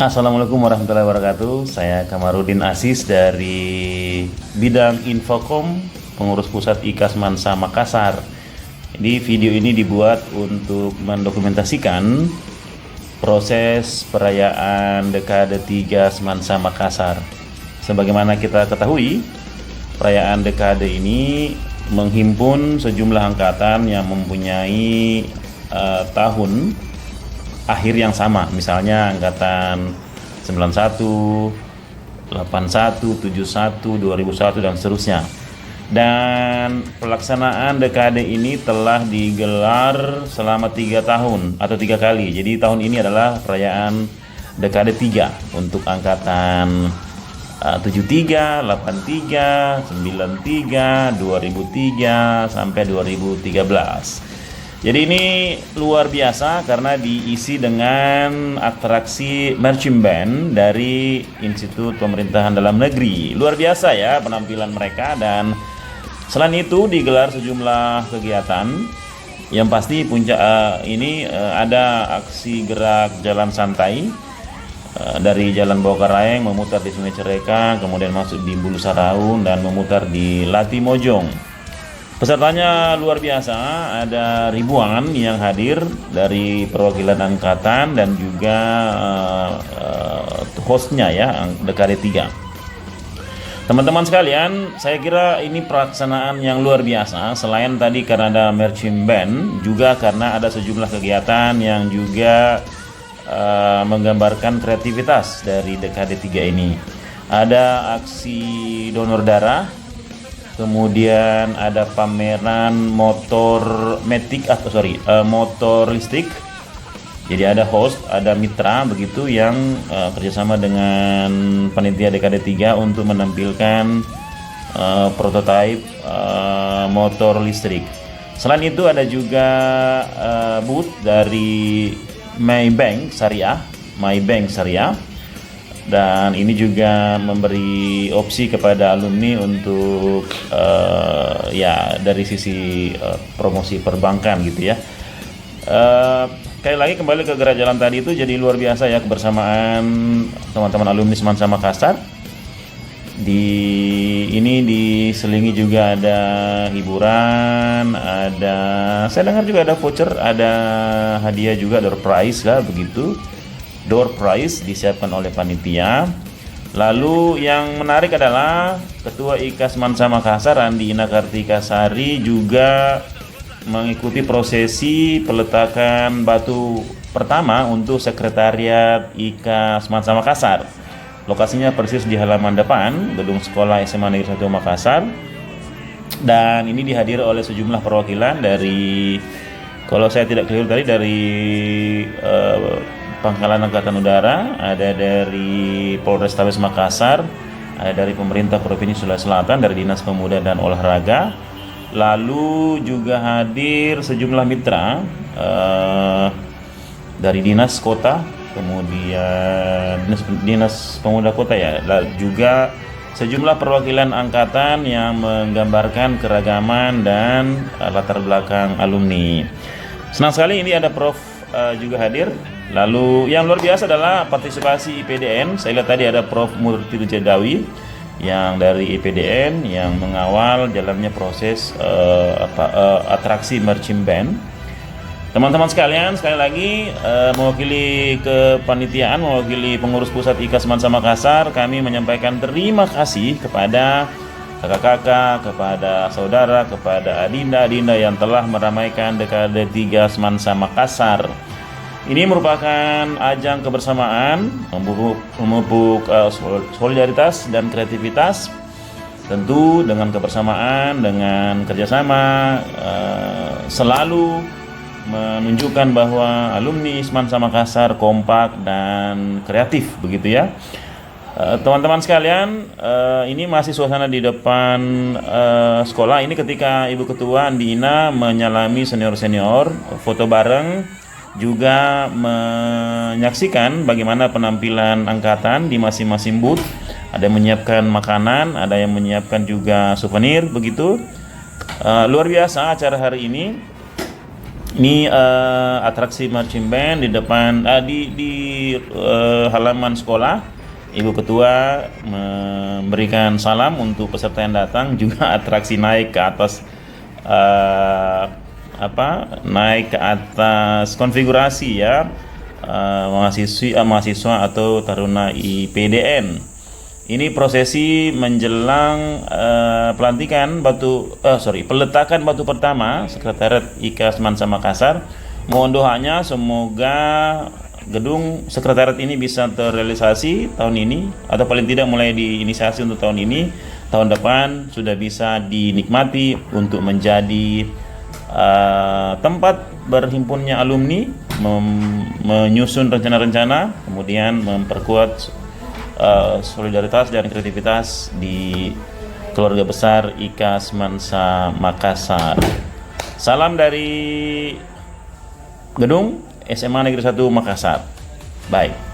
Assalamualaikum warahmatullahi wabarakatuh. Saya Kamarudin Aziz dari bidang Infokom, pengurus pusat IKASMANSA Makassar. Jadi video ini dibuat untuk mendokumentasikan proses perayaan dekade 3 Semansa Makassar. Sebagaimana kita ketahui, perayaan dekade ini menghimpun sejumlah angkatan yang mempunyai tahun akhir yang sama, misalnya angkatan 91, 81, 71, 2001 dan seterusnya. Dan pelaksanaan dekade ini telah digelar selama 3 tahun atau 3 kali. Jadi tahun ini adalah perayaan dekade 3 untuk angkatan 73, 83, 93, 2003 sampai 2013. Jadi ini luar biasa karena diisi dengan atraksi marching band dari Institut Pemerintahan Dalam Negeri. Luar biasa ya penampilan mereka, dan selain itu digelar sejumlah kegiatan. Yang pasti puncak ini ada aksi gerak jalan santai dari Jalan Bawakaraeng memutar di Sungai Cereka, kemudian masuk di Bulu Saraun dan memutar di Lati Mojong. Pesertanya luar biasa, ada ribuan yang hadir dari perwakilan angkatan dan juga hostnya ya, dekade 3. Teman-teman sekalian, saya kira ini pelaksanaan yang luar biasa. Selain tadi karena ada marching band, juga karena ada sejumlah kegiatan yang juga menggambarkan kreativitas dari dekade 3 ini. Ada aksi donor darah, kemudian ada pameran motor motor listrik. Jadi ada host, ada mitra begitu yang kerjasama dengan panitia dekade 3 untuk menampilkan prototipe motor listrik. Selain itu ada juga booth dari Maybank Syariah. Dan ini juga memberi opsi kepada alumni untuk ya dari sisi promosi perbankan gitu ya. Sekali lagi kembali ke gerak jalan tadi itu, jadi luar biasa ya kebersamaan teman-teman alumni Semansa Makassar. Ini diselingi juga ada hiburan, saya dengar juga ada voucher, ada hadiah juga, door prize lah begitu. Door prize disiapkan oleh panitia. Lalu yang menarik adalah Ketua IKASMANSA Makassar Andi Inakartikasari juga mengikuti prosesi peletakan batu pertama untuk sekretariat IKASMANSA Makassar. Lokasinya persis di halaman depan gedung sekolah SMA Negeri 1 Makassar. Dan ini dihadiri oleh sejumlah perwakilan dari, kalau saya tidak keliru tadi, dari Pangkalan Angkatan Udara, ada dari Polrestabes Makassar, ada dari pemerintah Provinsi Sulawesi Selatan, dari Dinas Pemuda dan Olahraga. Lalu juga hadir sejumlah mitra dari Dinas Kota, kemudian Dinas Pemuda Kota ya, juga sejumlah perwakilan angkatan yang menggambarkan keragaman dan latar belakang alumni. Senang sekali ini ada Prof juga hadir. Lalu yang luar biasa adalah partisipasi IPDN. Saya lihat tadi ada Prof Murti Jadawi yang dari IPDN yang mengawal jalannya proses atraksi marching band. Teman-teman sekalian, sekali lagi mewakili kepanitiaan, mewakili pengurus pusat IKASMANSA Makassar, kami menyampaikan terima kasih kepada kakak-kakak, kepada saudara, kepada adinda-adinda yang telah meramaikan dekade 3 Semansa Makassar. Ini merupakan ajang kebersamaan, memupuk solidaritas dan kreativitas, tentu dengan kebersamaan, dengan kerjasama, selalu menunjukkan bahwa alumni Semansa Makassar kompak dan kreatif begitu ya. Teman-teman sekalian, ini masih suasana di depan sekolah. Ini ketika Ibu Ketua Andi Ina menyalami senior-senior, foto bareng, juga menyaksikan bagaimana penampilan angkatan di masing-masing booth. Ada yang menyiapkan makanan, ada yang menyiapkan juga souvenir begitu. Luar biasa acara hari ini. Ini atraksi marching band di depan halaman sekolah. Ibu Ketua memberikan salam untuk peserta yang datang, juga atraksi naik ke atas naik ke atas konfigurasi ya, mahasiswa atau taruna IPDN. Ini prosesi menjelang peletakan batu pertama Sekretariat IKAS Mansa Makassar. Mohon doanya semoga gedung sekretariat ini bisa terrealisasi tahun ini, atau paling tidak mulai diinisiasi untuk tahun ini. Tahun depan sudah bisa dinikmati untuk menjadi tempat berhimpunnya alumni, menyusun rencana-rencana, kemudian memperkuat solidaritas dan kreativitas di keluarga besar IKAS Mansa Makassar. Salam dari gedung SMA Negeri 1 Makassar. Bye.